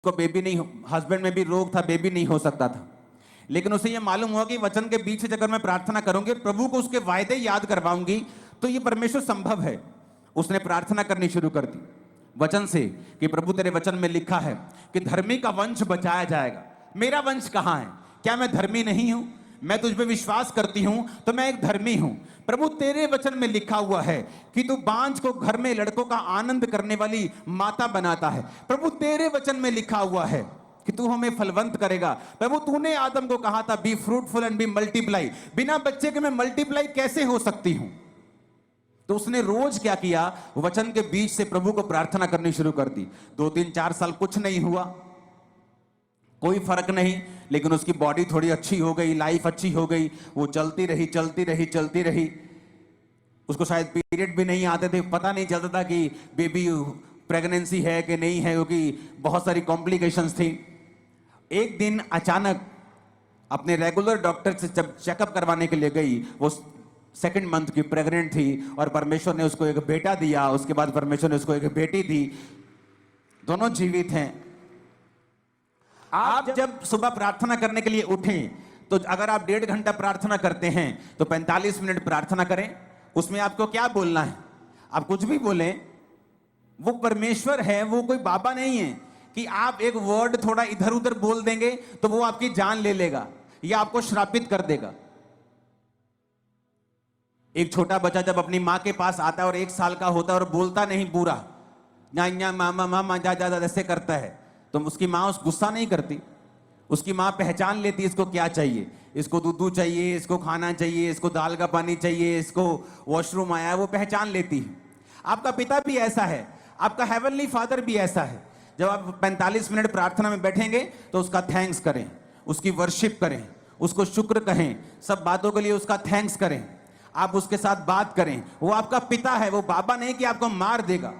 उसको बेबी नहीं, हस्बैंड में भी रोग था, बेबी नहीं हो सकता था। लेकिन उसे ये मालूम हुआ कि वचन के बीच से अगर मैं प्रार्थना करूंगी, प्रभु को उसके वायदे याद करवाऊंगी, तो ये परमेश्वर संभव है। उसने प्रार्थना करनी शुरू कर दी वचन से कि प्रभु तेरे वचन में लिखा है कि धर्मी का वंश बचाया जाएगा। मेरा वंश कहां है? क्या मैं धर्मी नहीं हूं? मैं तुझ पे विश्वास करती हूं तो मैं एक धर्मी हूं। प्रभु तेरे वचन में लिखा हुआ है कि तू बांझ को घर में लड़कों का आनंद करने वाली माता बनाता है। प्रभु तेरे वचन में लिखा हुआ है कि तू हमें फलवंत करेगा। प्रभु तूने आदम को कहा था be fruitful and be multiply. बिना बच्चे के मैं मल्टीप्लाई कैसे हो सकती हूं? तो उसने रोज क्या किया? वचन के बीच से प्रभु को प्रार्थना करनी शुरू कर दी। 2-3-4 साल कुछ नहीं हुआ, कोई फर्क नहीं, लेकिन उसकी बॉडी थोड़ी अच्छी हो गई, लाइफ अच्छी हो गई, वो चलती रही चलती रही चलती रही। उसको शायद पीरियड भी नहीं आते थे, पता नहीं चलता था कि बेबी प्रेगनेंसी है कि नहीं है, क्योंकि बहुत सारी कॉम्प्लिकेशंस थी। एक दिन अचानक अपने रेगुलर डॉक्टर से जब चेकअप करवाने के लिए गई, वो 2nd मंथ की प्रेग्नेंट थी और परमेश्वर ने उसको एक बेटा दिया। उसके बाद परमेश्वर ने उसको एक बेटी दी, दोनों जीवित हैं। आप जब सुबह प्रार्थना करने के लिए उठें तो अगर आप 1.5 घंटा प्रार्थना करते हैं तो 45 मिनट प्रार्थना करें। उसमें आपको क्या बोलना है? आप कुछ भी बोलें, वो परमेश्वर है, वो कोई बाबा नहीं है कि आप एक वर्ड थोड़ा इधर उधर बोल देंगे तो वो आपकी जान ले लेगा या आपको श्रापित कर देगा। एक छोटा बच्चा जब अपनी माँ के पास आता है और 1 साल का होता है और बोलता नहीं पूरा, या मामा मामा जा जा ऐसे करता है, तो उसकी माँ उस गुस्सा नहीं करती। उसकी माँ पहचान लेती है इसको क्या चाहिए, इसको दूध चाहिए, इसको खाना चाहिए, इसको दाल का पानी चाहिए, इसको वॉशरूम आया है, वो पहचान लेती है। आपका पिता भी ऐसा है, आपका हेवनली फादर भी ऐसा है। जब आप 45 मिनट प्रार्थना में बैठेंगे तो उसका थैंक्स करें, उसकी वर्शिप करें, उसको शुक्र कहें, सब बातों के लिए उसका थैंक्स करें, आप उसके साथ बात करें। वो आपका पिता है, वो बाबा नहीं कि आपको मार देगा।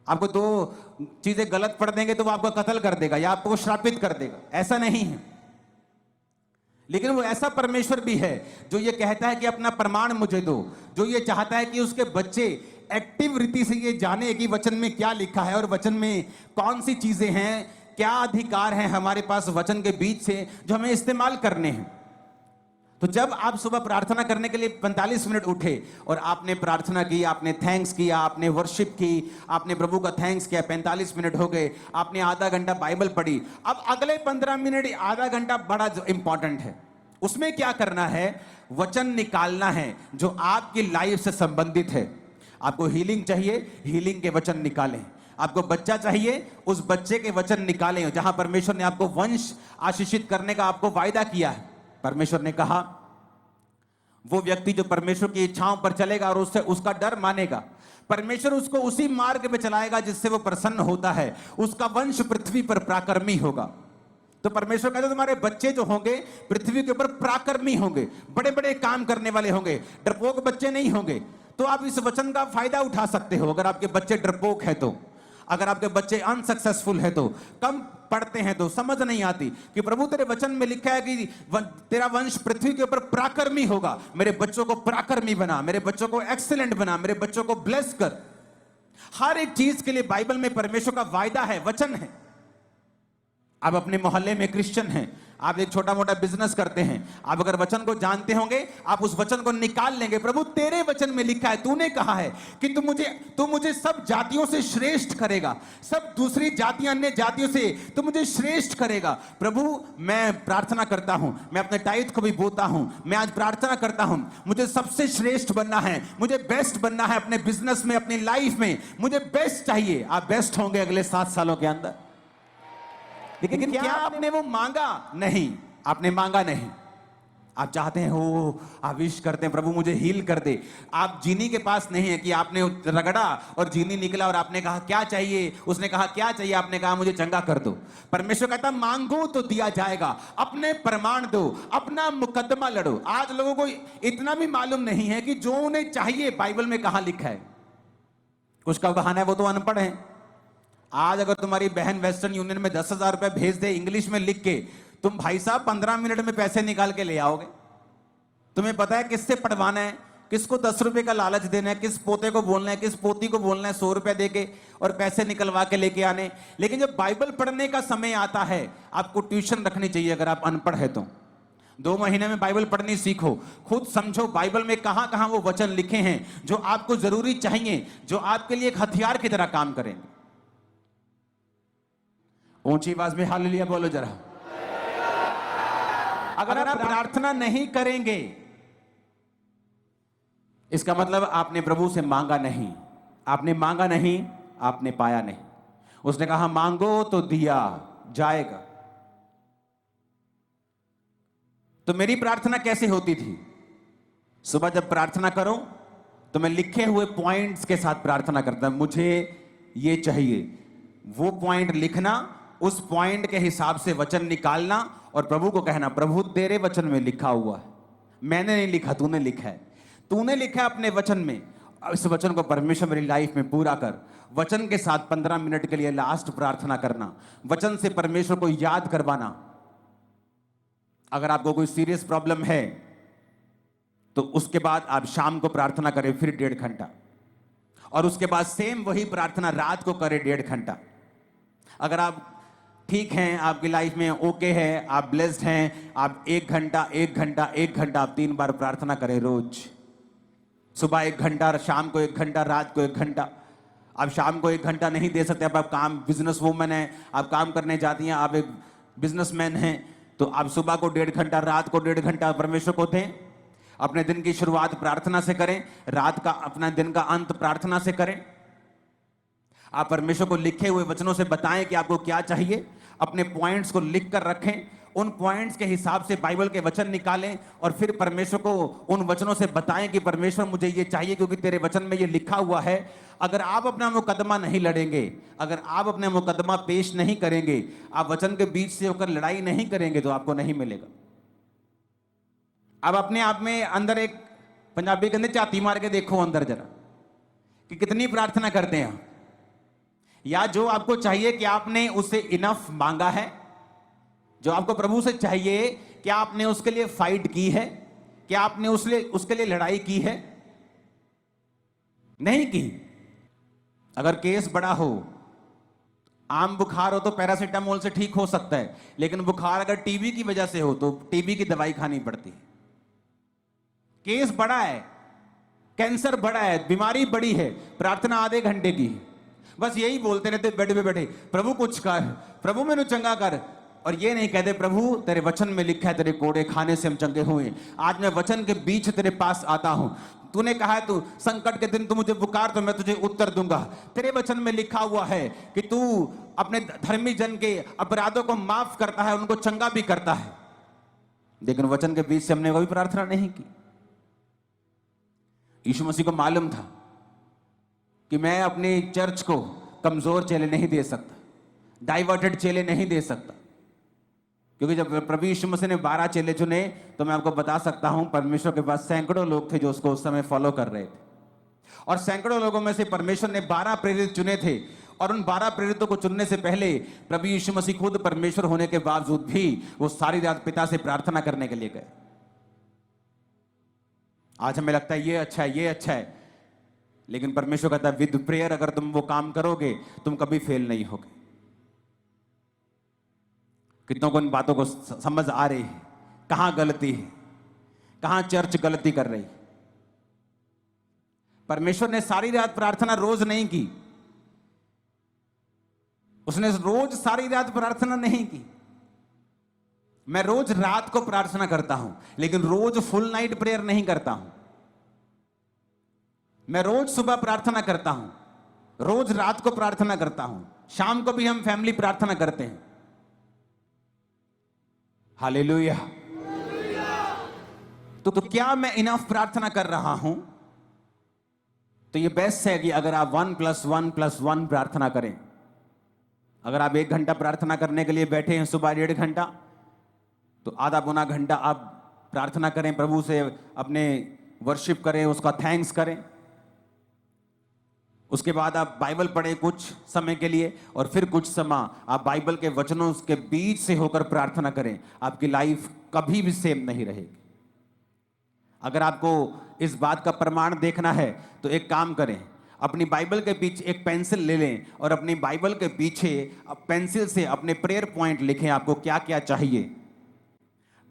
आपको 2 चीजें गलत पढ़ देंगे तो वो आपको कत्ल कर देगा या आपको श्रापित कर देगा, ऐसा नहीं है। लेकिन वो ऐसा परमेश्वर भी है जो ये कहता है कि अपना प्रमाण मुझे दो, जो ये चाहता है कि उसके बच्चे एक्टिव रीति से ये जाने कि वचन में क्या लिखा है और वचन में कौन सी चीजें हैं, क्या अधिकार हैं हमारे पास वचन के बीच से जो हमें इस्तेमाल करने हैं। तो जब आप सुबह प्रार्थना करने के लिए 45 मिनट उठे और आपने प्रार्थना की, आपने थैंक्स किया, आपने वर्शिप की, आपने प्रभु का थैंक्स किया, 45 मिनट हो गए, आपने आधा घंटा बाइबल पढ़ी। अब अगले 15 मिनट, आधा घंटा बड़ा इंपॉर्टेंट है। उसमें क्या करना है? वचन निकालना है जो आपकी लाइफ से संबंधित है। आपको हीलिंग चाहिए, हीलिंग के वचन निकालें। आपको बच्चा चाहिए, उस बच्चे के वचन निकालें। जहां परमेश्वर ने आपको वंश आशीषित करने का आपको वायदा किया है, परमेश्वर ने कहा वो व्यक्ति जो परमेश्वर की इच्छाओं पर चलेगा और उससे उसका डर मानेगा, परमेश्वर उसको उसी मार्ग पे चलाएगा जिससे वो प्रसन्न होता है, उसका वंश पृथ्वी पर पराक्रमी होगा। तो परमेश्वर कहते तुम्हारे बच्चे जो होंगे पृथ्वी के ऊपर पराक्रमी होंगे, बड़े बड़े काम करने वाले होंगे, डरपोक बच्चे नहीं होंगे। तो आप इस वचन का फायदा उठा सकते हो। अगर आपके बच्चे डरपोक है तो, अगर आपके बच्चे अनसक्सेसफुल है तो, कम पढ़ते हैं तो, समझ नहीं आती कि प्रभु तेरे वचन में लिखा है कि तेरा वंश पृथ्वी के ऊपर पराक्रमी होगा, मेरे बच्चों को पराक्रमी बना, मेरे बच्चों को एक्सीलेंट बना, मेरे बच्चों को ब्लेस कर। हर एक चीज के लिए बाइबल में परमेश्वर का वायदा है, वचन है। आप अपने मोहल्ले में क्रिश्चियन हैं, आप एक छोटा मोटा बिजनेस करते हैं, आप अगर वचन को जानते होंगे आप उस वचन को निकाल लेंगे। प्रभु तेरे वचन में लिखा है, तूने कहा है कि तू मुझे सब जातियों से श्रेष्ठ करेगा, सब दूसरी जातियां अन्य जातियों से तू मुझे श्रेष्ठ करेगा। प्रभु मैं प्रार्थना करता हूं, मैं अपने टाइट को भी बोता हूं, मैं आज प्रार्थना करता हूं, मुझे सबसे श्रेष्ठ बनना है, मुझे बेस्ट बनना है अपने बिजनेस में, अपनी लाइफ में मुझे बेस्ट चाहिए। आप बेस्ट होंगे अगले 7 सालों के अंदर। लेकिन क्या आपने वो मांगा? नहीं, आपने मांगा नहीं। आप चाहते हैं हो, आप विश करते हैं प्रभु मुझे हील कर दे। आप जीनी के पास नहीं है कि आपने रगड़ा और जीनी निकला और आपने कहा क्या चाहिए, उसने कहा क्या चाहिए, आपने कहा मुझे चंगा कर दो। परमेश्वर कहता मांगो तो दिया जाएगा, अपने प्रमाण दो, अपना मुकदमा लड़ो। आज लोगों को इतना भी मालूम नहीं है कि जो उन्हें चाहिए बाइबल में कहां लिखा है। कुछ का बहाना है वो तो अनपढ़ है। आज अगर तुम्हारी बहन वेस्टर्न यूनियन में 10,000 रुपए भेज दे इंग्लिश में लिख के, तुम भाई साहब 15 मिनट में पैसे निकाल के ले आओगे। तुम्हें पता है किससे पढ़वाना है, किसको 10 रुपए का लालच देना है, किस पोते को बोलना है, किस पोती को बोलना है 100 रुपए देके और पैसे निकलवा के लेके आने। लेकिन जब बाइबल पढ़ने का समय आता है, आपको ट्यूशन रखनी चाहिए अगर आप अनपढ़ है तो। 2 महीने में बाइबल पढ़नी सीखो, खुद समझो बाइबल में कहां कहां वो वचन लिखे हैं जो आपको जरूरी चाहिए, जो आपके लिए एक हथियार की तरह काम करेंगे। ऊंची आवाज में हालेलुया बोलो जरा। अगर आप प्रार्थना नहीं करेंगे, इसका मतलब आपने प्रभु से मांगा नहीं। आपने मांगा नहीं, आपने पाया नहीं। उसने कहा मांगो तो दिया जाएगा। तो मेरी प्रार्थना कैसे होती थी? सुबह जब प्रार्थना करो तो मैं लिखे हुए पॉइंट्स के साथ प्रार्थना करता। मुझे ये चाहिए, वो पॉइंट लिखना, उस पॉइंट के हिसाब से वचन निकालना और प्रभु को कहना, प्रभु तेरे वचन में लिखा हुआ है, मैंने नहीं लिखा, तूने लिखा है। तूने लिखा है अपने वचन में, इस वचन को परमेश्वर मेरी लाइफ में पूरा कर। वचन के साथ 15 मिनट के लिए लास्ट प्रार्थना करना, वचन से परमेश्वर को याद करवाना। अगर आपको कोई सीरियस प्रॉब्लम है तो उसके बाद आप शाम को प्रार्थना करें फिर 1.5 घंटा, और उसके बाद सेम वही प्रार्थना रात को करें 1.5 घंटा। अगर आप ठीक हैं, आपकी लाइफ में ओके है, आप ब्लेस्ड हैं, आप 1 घंटा 1 घंटा 1 घंटा आप 3 बार प्रार्थना करें रोज। सुबह 1 घंटा, शाम को 1 घंटा, रात को 1 घंटा। आप शाम को 1 घंटा नहीं दे सकते, आप काम, बिजनेस वूमन है, आप काम करने जाती हैं, आप एक बिजनेसमैन हैं, तो आप सुबह को 1.5 घंटा, रात को 1.5 घंटा परमेश्वर को दें। अपने दिन की शुरुआत प्रार्थना से करें, रात का अपना दिन का अंत प्रार्थना से करें। आप परमेश्वर को लिखे हुए वचनों से बताएं कि आपको क्या चाहिए, अपने पॉइंट्स को लिख कर रखें, उन पॉइंट्स के हिसाब से बाइबल के वचन निकालें और फिर परमेश्वर को उन वचनों से बताएं कि परमेश्वर मुझे ये चाहिए क्योंकि तेरे वचन में ये लिखा हुआ है। अगर आप अपना मुकदमा नहीं लड़ेंगे, अगर आप अपना मुकदमा पेश नहीं करेंगे, आप वचन के बीच से होकर लड़ाई नहीं करेंगे तो आपको नहीं मिलेगा। अब अपने आप में अंदर एक, पंजाबी कहते चाती मार के देखो अंदर जरा कि कितनी प्रार्थना करते हैं, या जो आपको चाहिए कि आपने उससे इनफ मांगा है, जो आपको प्रभु से चाहिए क्या आपने उसके लिए फाइट की है, क्या आपने उसके लिए लड़ाई की है? नहीं की। अगर केस बड़ा हो, आम बुखार हो तो पैरासीटामोल से ठीक हो सकता है, लेकिन बुखार अगर टीबी की वजह से हो तो टीबी की दवाई खानी पड़ती है। केस बड़ा है, कैंसर बड़ा है, बीमारी बड़ी है, प्रार्थना आधे घंटे की है। बस यही बोलते रहते बेड पे बैठे, प्रभु कुछ कर, प्रभु मैंने चंगा कर, और ये नहीं कहते प्रभु तेरे वचन में लिखा है तेरे कोड़े खाने से हम चंगे हुए। आज मैं वचन के बीच तेरे पास आता हूं, तूने कहा है तू संकट के दिन तू मुझे पुकार तो मैं तुझे उत्तर दूंगा। तेरे वचन में लिखा हुआ है कि तू अपने धर्मी जन के अपराधों को माफ करता है, उनको चंगा भी करता है। लेकिन वचन के बीच से हमने कोई प्रार्थना नहीं की। यीशु मसीह को मालूम था कि मैं अपनी चर्च को कमजोर चेले नहीं दे सकता, डाइवर्टेड चेले नहीं दे सकता, क्योंकि जब प्रभु यीशु मसीह ने 12 चेले चुने तो मैं आपको बता सकता हूं परमेश्वर के पास सैकड़ों लोग थे जो उसको उस समय फॉलो कर रहे थे, और सैकड़ों लोगों में से परमेश्वर ने 12 प्रेरित चुने थे। और उन 12 प्रेरितों को चुनने से पहले प्रभु यीशु मसीह खुद परमेश्वर होने के बावजूद भी वो सारी रात पिता से प्रार्थना करने के लिए गए। आज हमें लगता है ये अच्छा है, ये अच्छा है, लेकिन परमेश्वर कहता है विद प्रेयर अगर तुम वो काम करोगे तुम कभी फेल नहीं होगे। कितनों को इन बातों को समझ आ रही है? कहां गलती है, कहां चर्च गलती कर रही है? परमेश्वर ने सारी रात प्रार्थना रोज नहीं की, उसने रोज सारी रात प्रार्थना नहीं की। मैं रोज रात को प्रार्थना करता हूं, लेकिन रोज फुल नाइट प्रेयर नहीं करता हूं। मैं रोज सुबह प्रार्थना करता हूं, रोज रात को प्रार्थना करता हूं, शाम को भी हम फैमिली प्रार्थना करते हैं। हालेलुया। तो क्या मैं इनफ प्रार्थना कर रहा हूं? तो ये बेस्ट है कि अगर आप 1+1+1 प्रार्थना करें। अगर आप 1 घंटा प्रार्थना करने के लिए बैठे हैं सुबह 1.5 घंटा, तो आधा पौना घंटा आप प्रार्थना करें, प्रभु से अपने वर्शिप करें, उसका थैंक्स करें। उसके बाद आप बाइबल पढ़ें कुछ समय के लिए, और फिर कुछ समय आप बाइबल के वचनों के बीच से होकर प्रार्थना करें। आपकी लाइफ कभी भी सेम नहीं रहेगी। अगर आपको इस बात का प्रमाण देखना है तो एक काम करें, अपनी बाइबल के पीछे एक पेंसिल ले लें और अपनी बाइबल के पीछे पेंसिल से अपने प्रेयर पॉइंट लिखें, आपको क्या क्या चाहिए।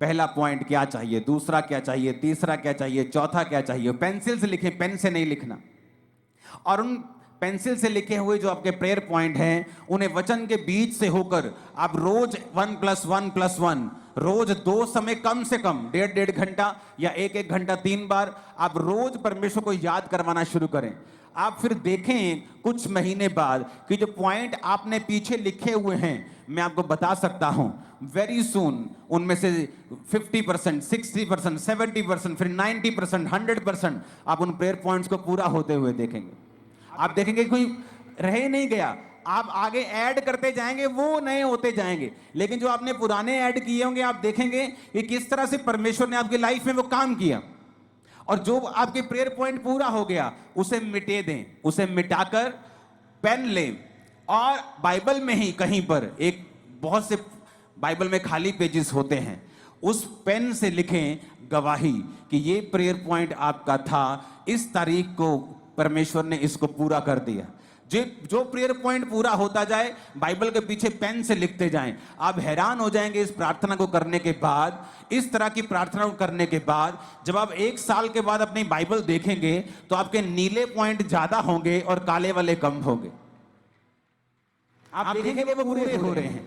पहला पॉइंट क्या चाहिए, दूसरा क्या चाहिए, तीसरा क्या चाहिए, चौथा क्या चाहिए। पेंसिल से लिखें, पेन से नहीं लिखना। और उन पेंसिल से लिखे हुए जो आपके प्रेयर पॉइंट हैं, उन्हें वचन के बीच से होकर आप रोज 1+1+1 रोज 2 समय कम से कम 1.5 घंटा या 1 घंटा 3 बार आप रोज परमेश्वर को याद करवाना शुरू करें। आप फिर देखें कुछ महीने बाद कि जो पॉइंट आपने पीछे लिखे हुए हैं, मैं आपको बता सकता हूं वेरी सून उनमें से 50%, 60%, 70%, फिर 90%, 100% आप उन प्रेयर पॉइंट्स को पूरा होते हुए देखेंगे। आप देखेंगे कोई रह ही नहीं गया, आप आगे ऐड करते जाएंगे, वो नए होते जाएंगे। लेकिन जो आपने पुराने ऐड किए होंगे, आप देखेंगे कि किस तरह से परमेश्वर ने आपकी लाइफ में वो काम किया। और जो आपके प्रेयर पॉइंट पूरा हो गया, उसे मिटे दें, उसे मिटाकर पेन लें और बाइबल में ही कहीं पर एक बहुत से बाइबल में खाली पेजेस होते हैं, उस पेन से लिखें गवाही कि ये प्रेयर पॉइंट आपका था, इस तारीख को परमेश्वर ने इसको पूरा कर दिया। जो प्रेयर पॉइंट पूरा होता जाए, बाइबल के पीछे पेन से लिखते जाएं। आप हैरान हो जाएंगे इस प्रार्थना को करने के बाद, इस तरह की प्रार्थना को करने के बाद, जब आप 1 साल के बाद अपनी बाइबल देखेंगे तो आपके नीले पॉइंट ज्यादा होंगे और काले वाले कम होंगे। आप देखेंगे वो पूरे हो रहे हैं।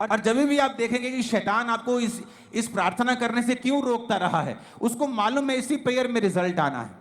और जब भी आप देखेंगे कि शैतान आपको इस प्रार्थना करने से क्यों रोकता रहा है, उसको मालूम है इसी प्रेयर में रिजल्ट आना है।